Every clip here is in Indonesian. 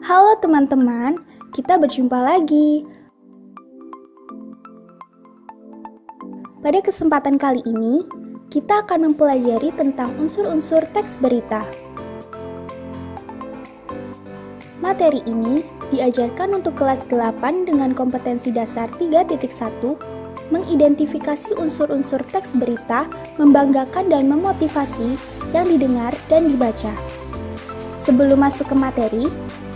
Halo teman-teman, kita berjumpa lagi. Pada kesempatan kali ini, kita akan mempelajari tentang unsur-unsur teks berita. Materi ini diajarkan untuk kelas 8 dengan kompetensi dasar 3.1, mengidentifikasi unsur-unsur teks berita, membanggakan dan memotivasi yang didengar dan dibaca. Sebelum masuk ke materi,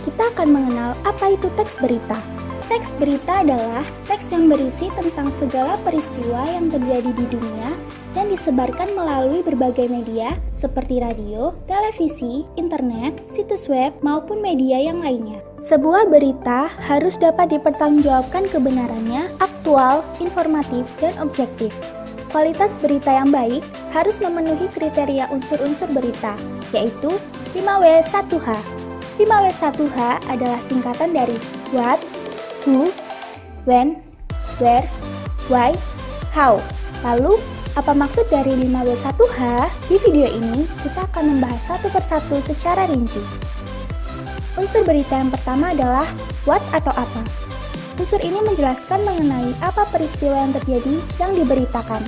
kita akan mengenal apa itu teks berita. Teks berita adalah teks yang berisi tentang segala peristiwa yang terjadi di dunia yang disebarkan melalui berbagai media seperti radio, televisi, internet, situs web, maupun media yang lainnya. Sebuah berita harus dapat dipertanggungjawabkan kebenarannya, aktual, informatif, dan objektif. Kualitas berita yang baik harus memenuhi kriteria unsur-unsur berita, yaitu 5W1H. 5W1H adalah singkatan dari what, who, when, where, why, how. Lalu, apa maksud dari 5W1H? Di video ini, kita akan membahas satu persatu secara rinci. Unsur berita yang pertama adalah what atau apa. Unsur ini menjelaskan mengenai apa peristiwa yang terjadi yang diberitakan.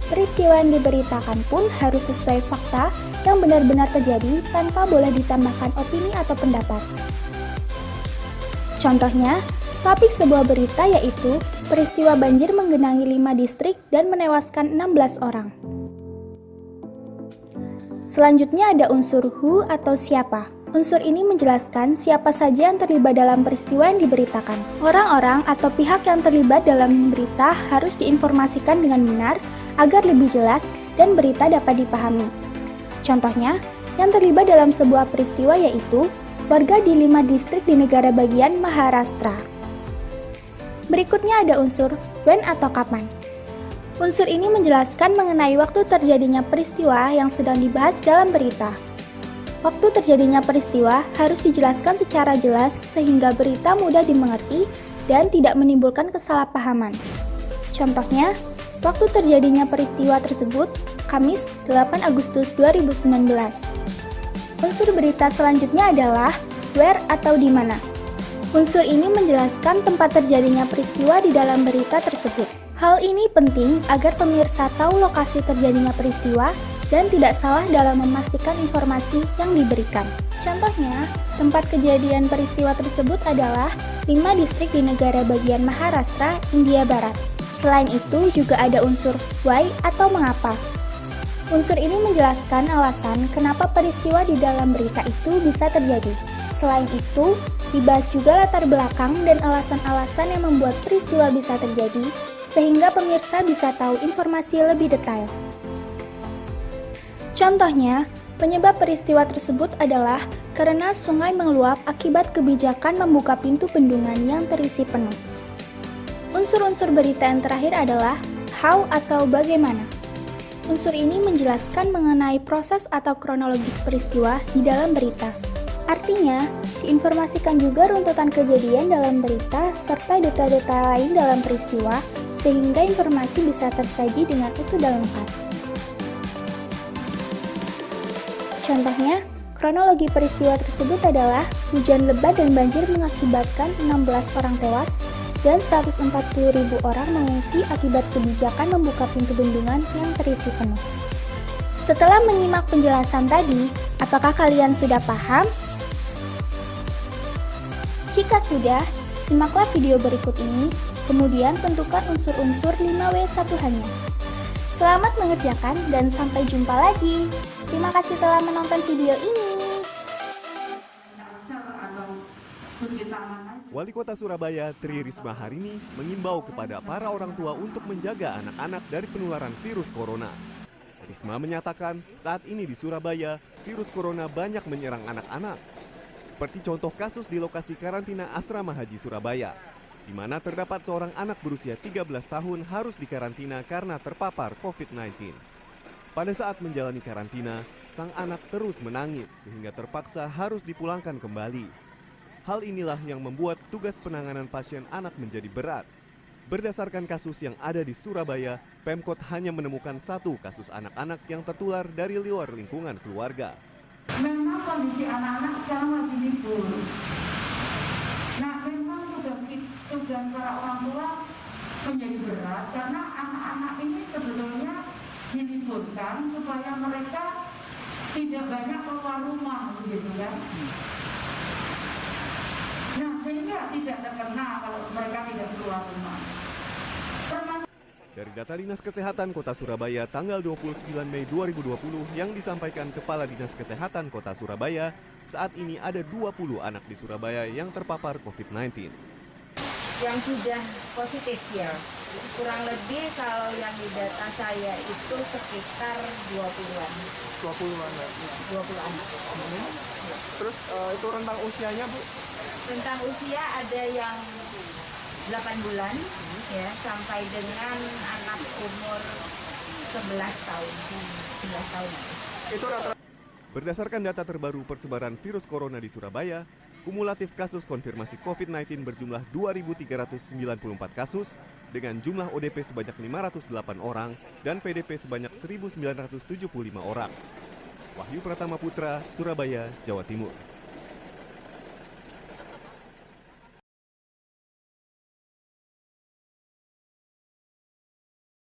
Peristiwa yang diberitakan pun harus sesuai fakta yang benar-benar terjadi tanpa boleh ditambahkan opini atau pendapat. Contohnya, topik sebuah berita yaitu peristiwa banjir menggenangi 5 distrik dan menewaskan 16 orang. Selanjutnya ada unsur who atau siapa. Unsur ini menjelaskan siapa saja yang terlibat dalam peristiwa yang diberitakan. Orang-orang atau pihak yang terlibat dalam berita harus diinformasikan dengan benar agar lebih jelas dan berita dapat dipahami. Contohnya, yang terlibat dalam sebuah peristiwa yaitu warga di 5 distrik di negara bagian Maharashtra. Berikutnya ada unsur when atau kapan. Unsur ini menjelaskan mengenai waktu terjadinya peristiwa yang sedang dibahas dalam berita. Waktu terjadinya peristiwa harus dijelaskan secara jelas sehingga berita mudah dimengerti dan tidak menimbulkan kesalahpahaman. Contohnya, waktu terjadinya peristiwa tersebut, Kamis 8 Agustus 2019. Unsur berita selanjutnya adalah where atau di mana. Unsur ini menjelaskan tempat terjadinya peristiwa di dalam berita tersebut. Hal ini penting agar pemirsa tahu lokasi terjadinya peristiwa dan tidak salah dalam memastikan informasi yang diberikan. Contohnya, tempat kejadian peristiwa tersebut adalah 5 distrik di negara bagian Maharashtra, India Barat. Selain itu, juga ada unsur why atau mengapa. Unsur ini menjelaskan alasan kenapa peristiwa di dalam berita itu bisa terjadi. Selain itu, dibahas juga latar belakang dan alasan-alasan yang membuat peristiwa bisa terjadi, sehingga pemirsa bisa tahu informasi lebih detail. Contohnya, penyebab peristiwa tersebut adalah karena sungai meluap akibat kebijakan membuka pintu bendungan yang terisi penuh. Unsur-unsur berita yang terakhir adalah how atau bagaimana. Unsur ini menjelaskan mengenai proses atau kronologis peristiwa di dalam berita. Artinya, diinformasikan juga runtutan kejadian dalam berita serta detail-detail lain dalam peristiwa sehingga informasi bisa tersaji dengan utuh dan lengkap. Contohnya, kronologi peristiwa tersebut adalah hujan lebat dan banjir mengakibatkan 16 orang tewas dan 140.000 orang mengungsi akibat kebijakan membuka pintu bendungan yang terisi penuh. Setelah menyimak penjelasan tadi, apakah kalian sudah paham? Jika sudah, simaklah video berikut ini, kemudian tentukan unsur-unsur 5W1H-nya. Selamat mengerjakan dan sampai jumpa lagi. Terima kasih telah menonton video ini. Wali Kota Surabaya Tri Risma hari ini mengimbau kepada para orang tua untuk menjaga anak-anak dari penularan virus corona. Risma menyatakan saat ini di Surabaya, virus corona banyak menyerang anak-anak. Seperti contoh kasus di lokasi karantina Asrama Haji Surabaya, di mana terdapat seorang anak berusia 13 tahun harus dikarantina karena terpapar COVID-19. Pada saat menjalani karantina, sang anak terus menangis sehingga terpaksa harus dipulangkan kembali. Hal inilah yang membuat tugas penanganan pasien anak menjadi berat. Berdasarkan kasus yang ada di Surabaya, Pemkot hanya menemukan 1 kasus anak-anak yang tertular dari luar lingkungan keluarga. Memang kondisi anak-anak sekarang lagi libur. tugas para orang tua menjadi berat karena anak-anak ini sebetulnya diliburkan supaya mereka tidak banyak keluar rumah, begitu ya. Nah, sehingga tidak terkena kalau mereka tidak keluar rumah. Dari data Dinas Kesehatan Kota Surabaya tanggal 29 Mei 2020 yang disampaikan Kepala Dinas Kesehatan Kota Surabaya, saat ini ada 20 anak di Surabaya yang terpapar COVID-19. Yang sudah positif ya, kurang lebih kalau yang di data saya itu sekitar 20-an. 20-an ya? 20 anak. Terus itu rentang usianya Bu? Rentang usia ada yang 8 bulan ya sampai dengan anak umur 11 tahun. 11 tahun. Itu rata-rata. Berdasarkan data terbaru persebaran virus corona di Surabaya, kumulatif kasus konfirmasi COVID-19 berjumlah 2.394 kasus dengan jumlah ODP sebanyak 508 orang dan PDP sebanyak 1.975 orang. Wahyu Pratama Putra, Surabaya, Jawa Timur.